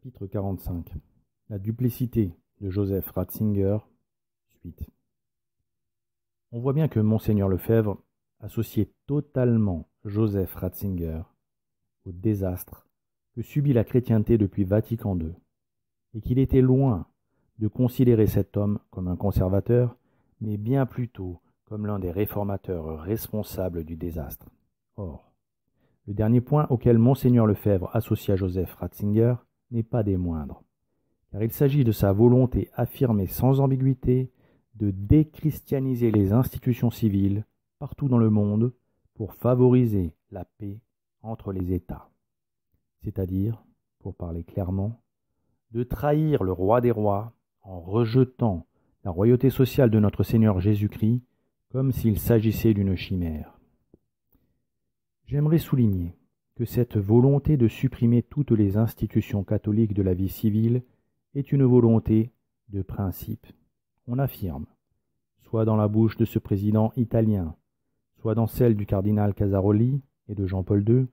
Chapitre 45. La duplicité de Joseph Ratzinger, suite. On voit bien que Monseigneur Lefebvre associait totalement Joseph Ratzinger au désastre que subit la chrétienté depuis Vatican II, et qu'il était loin de considérer cet homme comme un conservateur, mais bien plutôt comme l'un des réformateurs responsables du désastre. Or, le dernier point auquel Monseigneur Lefebvre associa Joseph Ratzinger n'est pas des moindres, car il s'agit de sa volonté affirmée sans ambiguïté de déchristianiser les institutions civiles partout dans le monde pour favoriser la paix entre les États, c'est-à-dire, pour parler clairement, de trahir le roi des rois en rejetant la royauté sociale de notre Seigneur Jésus-Christ comme s'il s'agissait d'une chimère. J'aimerais souligner que cette volonté de supprimer toutes les institutions catholiques de la vie civile est une volonté de principe. On affirme, soit dans la bouche de ce président italien, soit dans celle du cardinal Casaroli et de Jean-Paul II,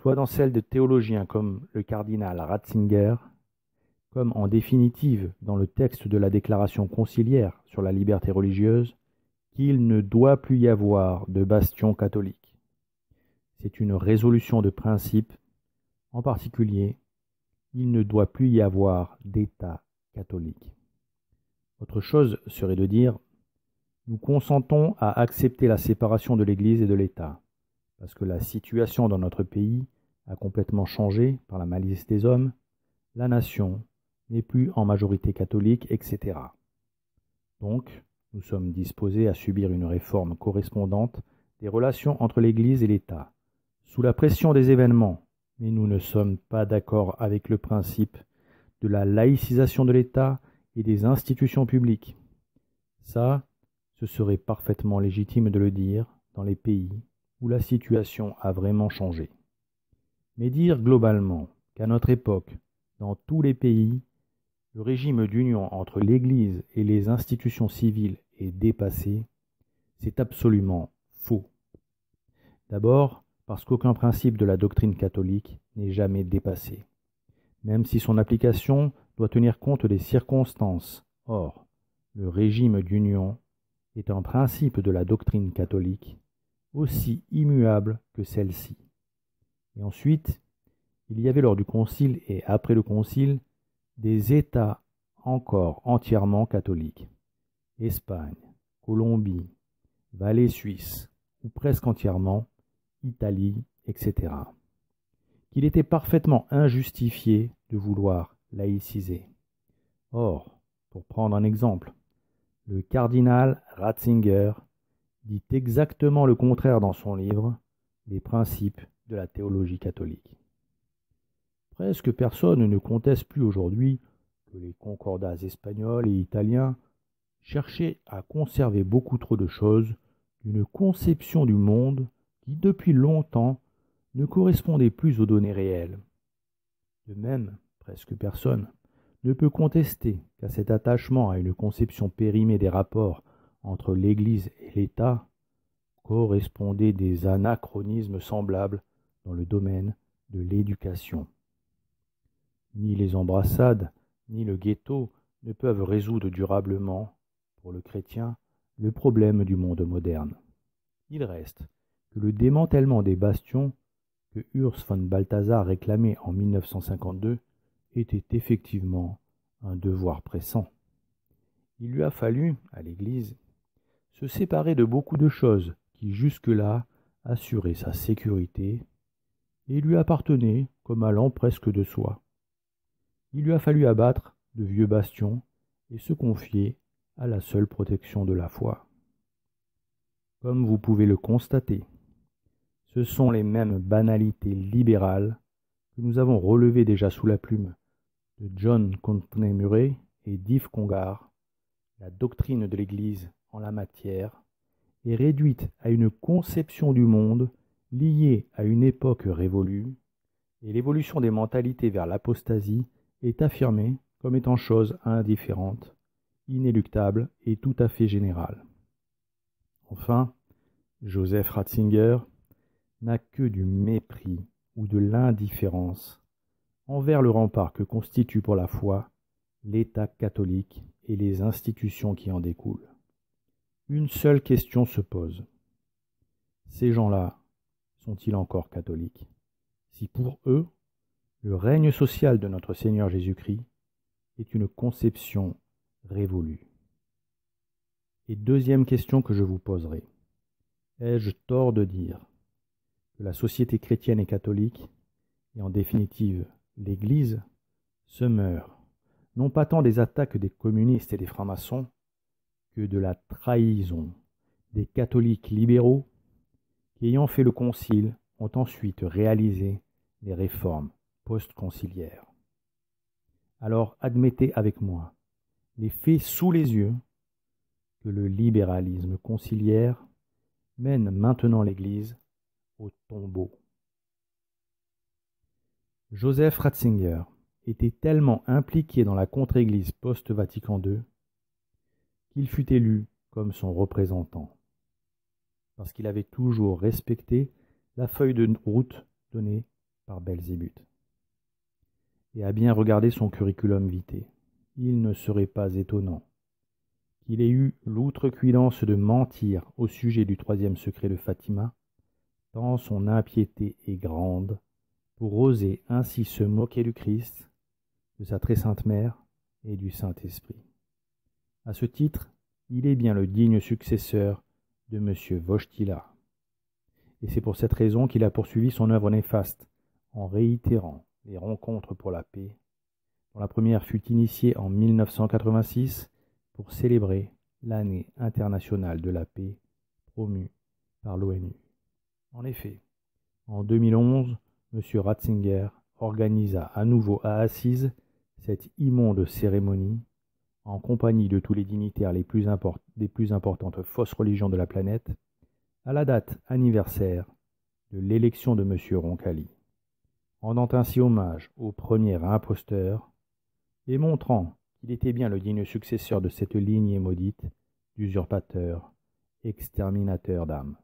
soit dans celle de théologiens comme le cardinal Ratzinger, comme en définitive dans le texte de la déclaration conciliaire sur la liberté religieuse, qu'il ne doit plus y avoir de bastion catholique. C'est une résolution de principe, en particulier, il ne doit plus y avoir d'État catholique. Autre chose serait de dire, nous consentons à accepter la séparation de l'Église et de l'État, parce que la situation dans notre pays a complètement changé par la malice des hommes, la nation n'est plus en majorité catholique, etc. Donc, nous sommes disposés à subir une réforme correspondante des relations entre l'Église et l'État, sous la pression des événements, mais nous ne sommes pas d'accord avec le principe de la laïcisation de l'État et des institutions publiques. Ça, ce serait parfaitement légitime de le dire dans les pays où la situation a vraiment changé. Mais dire globalement qu'à notre époque, dans tous les pays, le régime d'union entre l'Église et les institutions civiles est dépassé, c'est absolument faux. D'abord, parce qu'aucun principe de la doctrine catholique n'est jamais dépassé, même si son application doit tenir compte des circonstances. Or, le régime d'union est un principe de la doctrine catholique, aussi immuable que celle-ci. Et ensuite, il y avait lors du Concile et après le Concile des États encore entièrement catholiques. Espagne, Colombie, Valais suisse, ou presque entièrement, Italie, etc. Qu'il était parfaitement injustifié de vouloir laïciser. Or, pour prendre un exemple, le cardinal Ratzinger dit exactement le contraire dans son livre « Les principes de la théologie catholique ». Presque personne ne conteste plus aujourd'hui que les concordats espagnols et italiens cherchaient à conserver beaucoup trop de choses d'une conception du monde qui, depuis longtemps, ne correspondait plus aux données réelles. De même, presque personne ne peut contester qu'à cet attachement à une conception périmée des rapports entre l'Église et l'État correspondaient des anachronismes semblables dans le domaine de l'éducation. Ni les embrassades, ni le ghetto ne peuvent résoudre durablement, pour le chrétien, le problème du monde moderne. Il reste que le démantèlement des bastions que Urs von Balthasar réclamait en 1952 était effectivement un devoir pressant. Il lui a fallu, à l'Église, se séparer de beaucoup de choses qui jusque-là assuraient sa sécurité et lui appartenaient comme allant presque de soi. Il lui a fallu abattre de vieux bastions et se confier à la seule protection de la foi. Comme vous pouvez le constater, ce sont les mêmes banalités libérales que nous avons relevées déjà sous la plume de John Courtenay Murray et d'Yves Congar. La doctrine de l'Église en la matière est réduite à une conception du monde liée à une époque révolue, et l'évolution des mentalités vers l'apostasie est affirmée comme étant chose indifférente, inéluctable et tout à fait générale. Enfin, Joseph Ratzinger n'a que du mépris ou de l'indifférence envers le rempart que constitue pour la foi l'État catholique et les institutions qui en découlent. Une seule question se pose. Ces gens-là sont-ils encore catholiques? Si pour eux, le règne social de notre Seigneur Jésus-Christ est une conception révolue. Et deuxième question que je vous poserai. Ai-je tort de dire que la société chrétienne et catholique, et en définitive l'Église, se meurt, non pas tant des attaques des communistes et des francs-maçons, que de la trahison des catholiques libéraux qui, ayant fait le concile, ont ensuite réalisé les réformes post-conciliaires. Alors admettez avec moi, les faits sous les yeux, que le libéralisme conciliaire mène maintenant l'Église au tombeau. Joseph Ratzinger était tellement impliqué dans la contre-Église post-Vatican II qu'il fut élu comme son représentant, parce qu'il avait toujours respecté la feuille de route donnée par Belzébuth. Et à bien regarder son curriculum vitae, il ne serait pas étonnant qu'il ait eu l'outrecuidance de mentir au sujet du troisième secret de Fatima, tant son impiété est grande pour oser ainsi se moquer du Christ, de sa très sainte mère et du Saint-Esprit. À ce titre, il est bien le digne successeur de M. Wojtyła. Et c'est pour cette raison qu'il a poursuivi son œuvre néfaste en réitérant les rencontres pour la paix, dont la première fut initiée en 1986 pour célébrer l'année internationale de la paix promue par l'ONU. En effet, en 2011, M. Ratzinger organisa à nouveau à Assise cette immonde cérémonie en compagnie de tous les dignitaires des plus importantes fausses religions de la planète, à la date anniversaire de l'élection de M. Roncalli, rendant ainsi hommage au premier imposteur et montrant qu'il était bien le digne successeur de cette lignée maudite d'usurpateurs, exterminateurs d'âmes.